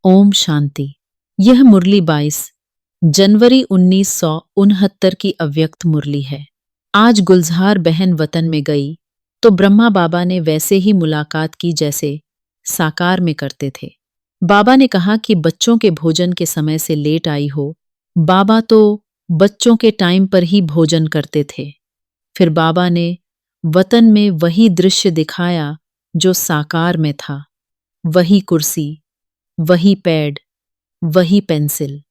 ओम शांति। यह मुरली 22 जनवरी 1969 की अव्यक्त मुरली है। आज गुलजार बहन वतन में गई तो ब्रह्मा बाबा ने वैसे ही मुलाकात की जैसे साकार में करते थे। बाबा ने कहा कि बच्चों के भोजन के समय से लेट आई हो। बाबा तो बच्चों के टाइम पर ही भोजन करते थे। फिर बाबा ने वतन में वही दृश्य दिखाया जो साकार में था। वही कुर्सी, वही पैड, वही पेंसिल।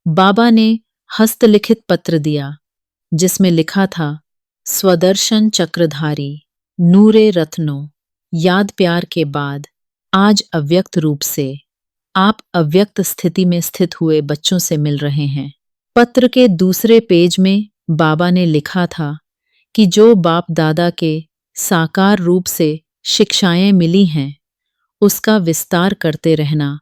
बाबा ने हस्तलिखित पत्र दिया जिसमें लिखा था, स्वदर्शन चक्रधारी नूरे रत्नो, याद प्यार के बाद आज अव्यक्त रूप से आप अव्यक्त स्थिति में स्थित हुए बच्चों से मिल रहे हैं। पत्र के दूसरे पेज में बाबा ने लिखा था कि जो बाप दादा के साकार रूप से शिक्षाएं मिली हैं उसका विस्तार करते रहना।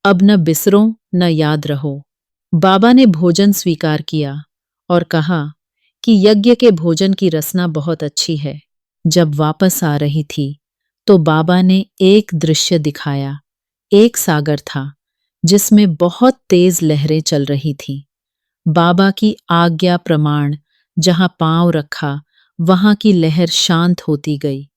अब न बिसरो न याद रहो। बाबा ने भोजन स्वीकार किया और कहा कि यज्ञ के भोजन की रसना बहुत अच्छी है। जब वापस आ रही थी तो बाबा ने एक दृश्य दिखाया। एक सागर था जिसमें बहुत तेज लहरें चल रही थीं। बाबा की आज्ञा प्रमाण जहां पांव रखा वहां की लहर शांत होती गई।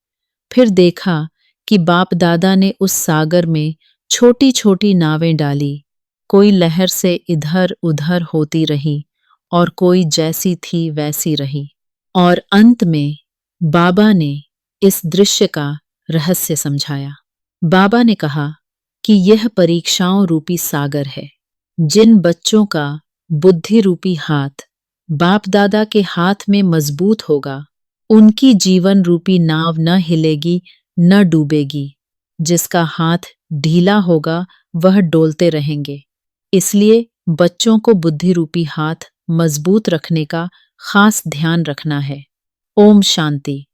फिर देखा कि बाप दादा ने उस सागर में छोटी छोटी नावें डाली। कोई लहर से इधर उधर होती रही और कोई जैसी थी वैसी रही। और अंत में बाबा ने इस दृश्य का रहस्य समझाया। बाबा ने कहा कि यह परीक्षाओं रूपी सागर है। जिन बच्चों का बुद्धि रूपी हाथ बाप दादा के हाथ में मजबूत होगा उनकी जीवन रूपी नाव न हिलेगी न डूबेगी। जिसका हाथ ढीला होगा वह डोलते रहेंगे। इसलिए बच्चों को बुद्धि रूपी हाथ मजबूत रखने का खास ध्यान रखना है। ओम शांति।